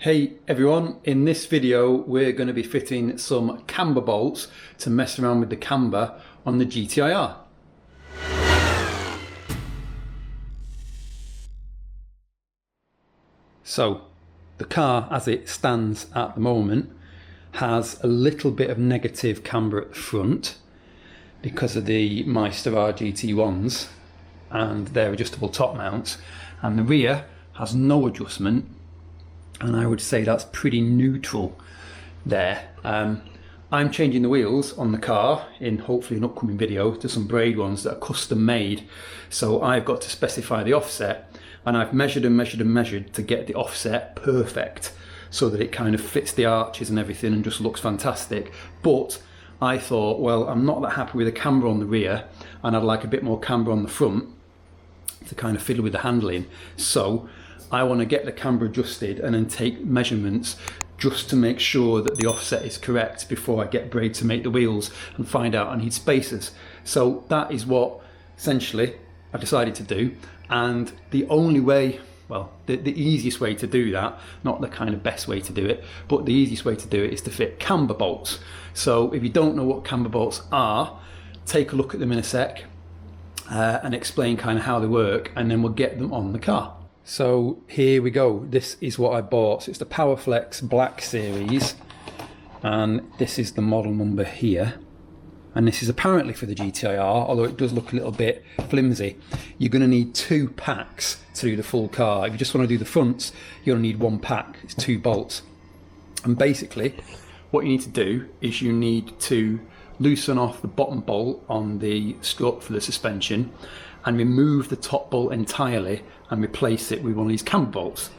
Hey everyone, in this video we're going to be fitting some camber bolts to mess around with the camber on the gti-r. So the car as it stands at the moment has a little bit of negative camber at the front because of the Meister-R GT1s and their adjustable top mounts, and the rear has no adjustment. And I would say that's pretty neutral there. I'm changing the wheels on the car in hopefully an upcoming video to some braid ones that are custom made. So I've got to specify the offset, and I've measured and measured and measured to get the offset perfect so that it kind of fits the arches and everything and just looks fantastic. But I thought, well, I'm not that happy with the camber on the rear and I'd like a bit more camber on the front to kind of fiddle with the handling. So I want to get the camber adjusted and then take measurements just to make sure that the offset is correct before I get braid to make the wheels and find out I need spacers. So that is what essentially I decided to do, and the only way, well, the easiest way to do that, not the kind of best way to do it, but the easiest way to do it is to fit camber bolts. So if you don't know what camber bolts are, take a look at them in a sec and explain kind of how they work, and then we'll get them on the car. So here we go, this is what I bought. So it's the PowerFlex Black Series, and this is the model number here. And this is apparently for the GTI-R, although it does look a little bit flimsy. You're going to need 2 packs to do the full car. If you just want to do the fronts, you're going to need 1 pack, it's 2 bolts. And basically, what you need to do is you need to loosen off the bottom bolt on the strut for the suspension and remove the top bolt entirely and replace it with one of these camber bolts.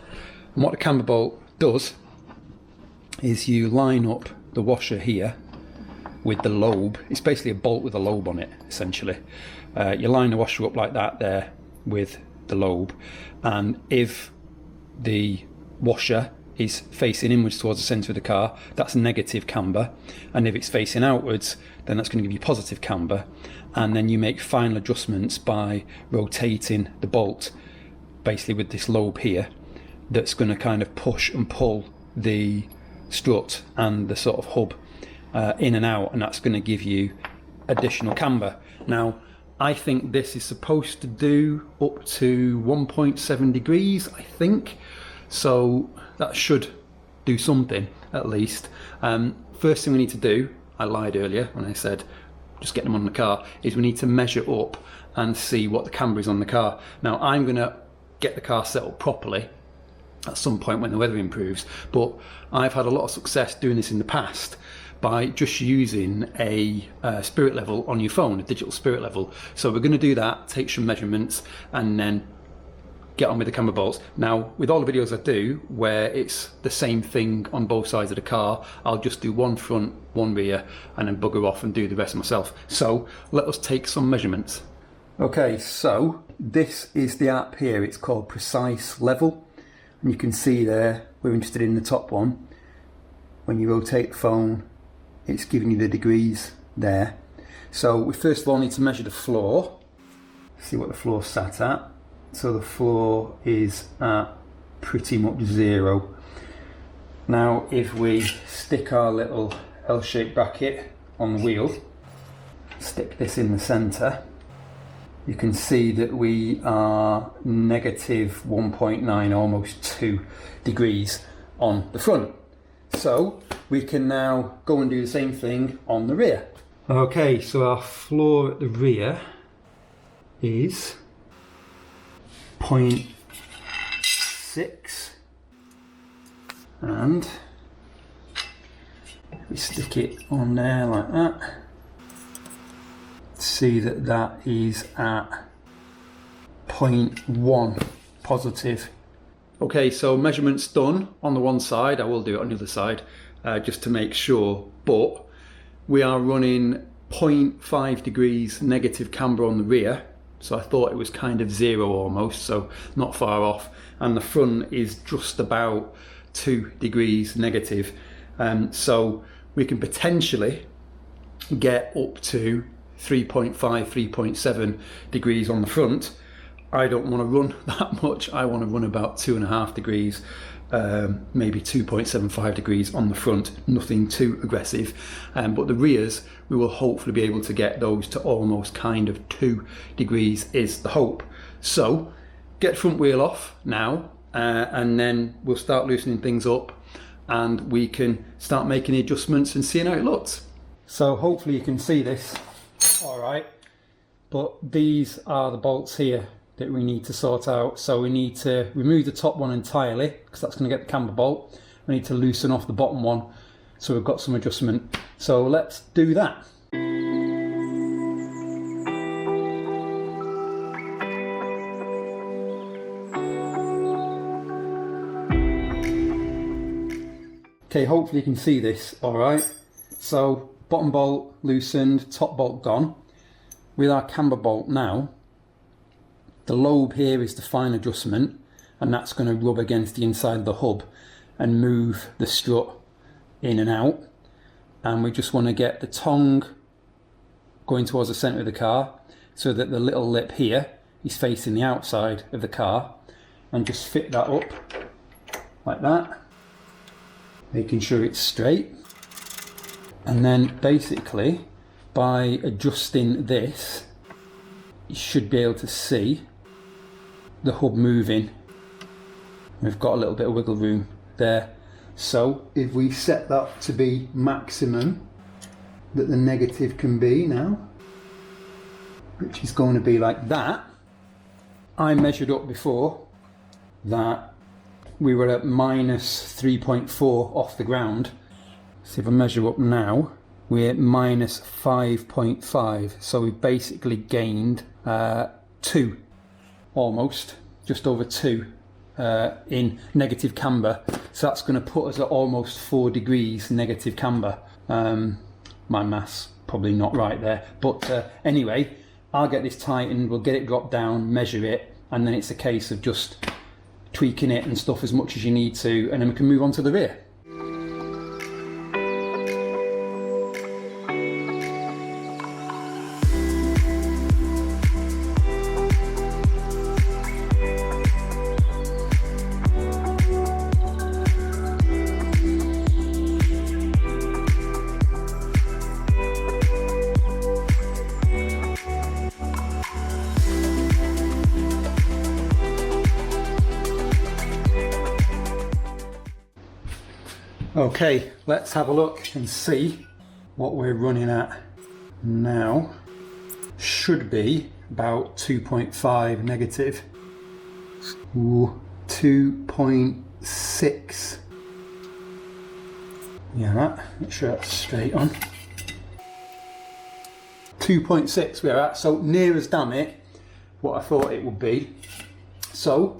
And what the camber bolt does is you line up the washer here with the lobe. It's basically a bolt with a lobe on it, essentially. You line the washer up like that there with the lobe, and if the washer is facing inwards towards the centre of the car, that's negative camber, and if it's facing outwards, then that's going to give you positive camber. And then you make final adjustments by rotating the bolt basically with this lobe here that's going to kind of push and pull the strut and the sort of hub in and out, and that's going to give you additional camber. Now I think this is supposed to do up to 1.7 degrees, I think, so that should do something at least. First thing we need to do, I lied earlier when I said just get them on the car, is we need to measure up and see what the camber is on the car. Now I'm going to get the car set up properly at some point when the weather improves, but I've had a lot of success doing this in the past by just using a spirit level on your phone, a digital spirit level. So we're going to do that, take some measurements, and then get on with the camber bolts. Now with all the videos I do where it's the same thing on both sides of the car, I'll just do one front, one rear, and then bugger off and do the rest myself. So let us take some measurements. Okay, so this is the app here, it's called Precise Level, and you can see there we're interested in the top one. When you rotate the phone, it's giving you the degrees there. So we first of all need to measure the floor, see what the floor's sat at. So the floor is at pretty much 0. Now if we stick our little L-shaped bracket on the wheel, stick this in the centre, you can see that we are negative 1.9, almost 2 degrees on the front. So we can now go and do the same thing on the rear. Okay, so our floor at the rear is 0.6, and we stick it on there like that, see that that is at 0.1 positive. Okay, so measurements done on the one side. I will do it on the other side just to make sure, but we are running 0.5 degrees negative camber on the rear. So I thought it was kind of 0 almost, so not far off. And the front is just about 2 degrees negative. So we can potentially get up to 3.5, 3.7 degrees on the front. I don't want to run that much. I want to run about 2.5 degrees maybe 2.75 degrees on the front, nothing too aggressive. But the rears, we will hopefully be able to get those to almost kind of 2 degrees is the hope. So get front wheel off now, and then we'll start loosening things up and we can start making the adjustments and seeing how it looks. So hopefully you can see this all right, but these are the bolts here that we need to sort out. So we need to remove the top one entirely because that's going to get the camber bolt. We need to loosen off the bottom one so we've got some adjustment. So let's do that. Okay, hopefully you can see this all right. So bottom bolt loosened, top bolt gone. With our camber bolt now, the lobe here is the fine adjustment, and that's going to rub against the inside of the hub and move the strut in and out. And we just want to get the tongue going towards the centre of the car so that the little lip here is facing the outside of the car, and just fit that up like that, making sure it's straight. And then basically by adjusting this, you should be able to see the hub moving. We've got a little bit of wiggle room there. So if we set that to be maximum that the negative can be now, which is going to be like that. I measured up before that we were at minus 3.4 off the ground. So if I measure up now, we're at minus 5.5. So we've basically gained 2, almost, just over 2 in negative camber. So that's going to put us at almost 4 degrees negative camber. My maths probably not right there. But anyway, I'll get this tightened, we'll get it dropped down, measure it, and then it's a case of just tweaking it and stuff as much as you need to, and then we can move on to the rear. Okay, let's have a look and see what we're running at now. Should be about 2.5 negative. Ooh, 2.6. Yeah, make sure that's straight on. 2.6 we're at, so near as damn it what I thought it would be. So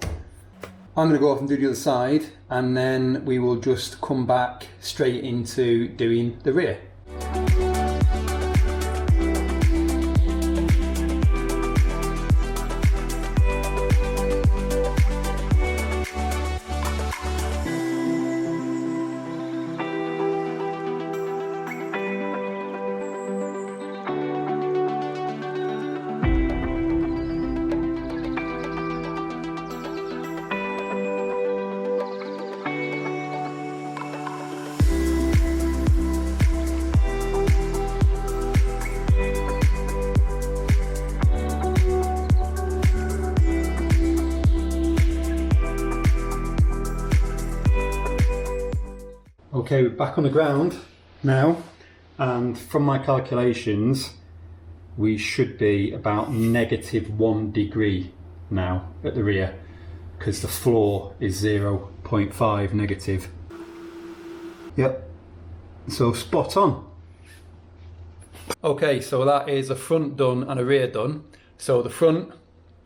I'm going to go off and do the other side, and then we will just come back straight into doing the rear. Okay, we're back on the ground now, and from my calculations we should be about -1 degree now at the rear, because the floor is 0.5 negative. Yep, so spot on. Okay, so that is a front done and a rear done. So the front,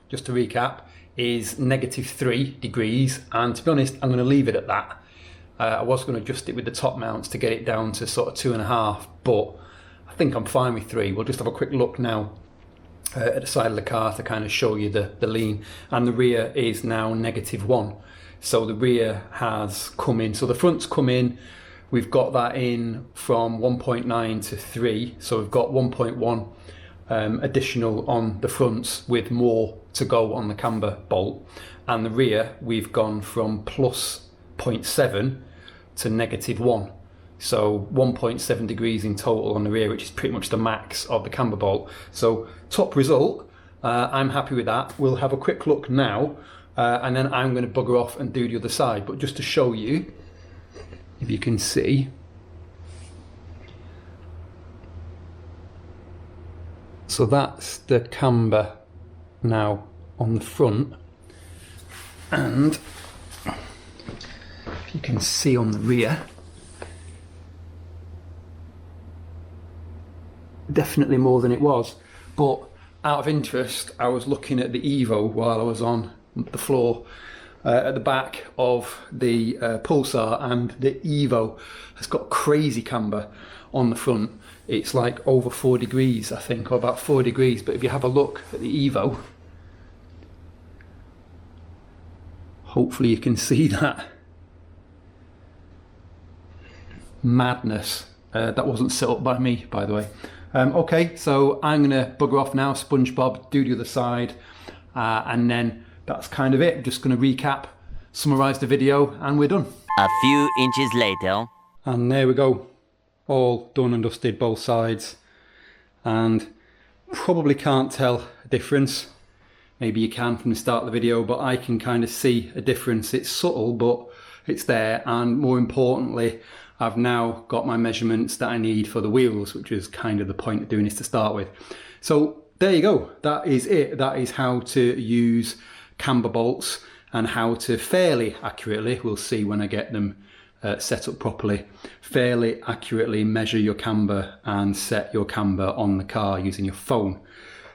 just to recap, is -3 degrees, and to be honest I'm going to leave it at that. I was going to adjust it with the top mounts to get it down to sort of 2.5, but I think I'm fine with 3. We'll just have a quick look now at the side of the car to kind of show you the lean. And the rear is now -1. So the rear has come in. So the front's come in. We've got that in from 1.9 to 3. So we've got 1.1 additional on the fronts, with more to go on the camber bolt. And the rear, we've gone from plus 0.7 to -1. So 1.7 degrees in total on the rear, which is pretty much the max of the camber bolt. So top result, I'm happy with that. We'll have a quick look now, and then I'm going to bugger off and do the other side. But just to show you, if you can see, so that's the camber now on the front, and if you can see on the rear, definitely more than it was. But out of interest, I was looking at the Evo while I was on the floor at the back of the Pulsar, and the Evo has got crazy camber on the front. It's like over 4 degrees, I think, or about 4 degrees. But if you have a look at the Evo, hopefully you can see that. Madness. That wasn't set up by me, by the way. Okay, so I'm gonna bugger off now, SpongeBob, do the other side, and then that's kind of it. I'm just gonna recap, summarize the video, and we're done. A few inches later. And there we go, all done and dusted, both sides, and probably can't tell a difference. Maybe you can from the start of the video, but I can kind of see a difference. It's subtle, but it's there, and more importantly, I've now got my measurements that I need for the wheels, which is kind of the point of doing this to start with. So there you go, that is it. That is how to use camber bolts and how to fairly accurately, we'll see when I get them set up properly, fairly accurately measure your camber and set your camber on the car using your phone.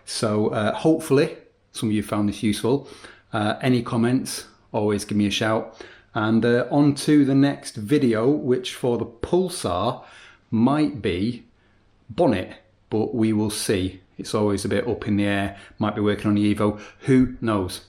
So hopefully some of you found this useful. Any comments, always give me a shout. And on to the next video, which for the Pulsar might be bonnet, but we will see. It's always a bit up in the air. Might be working on the Evo, who knows?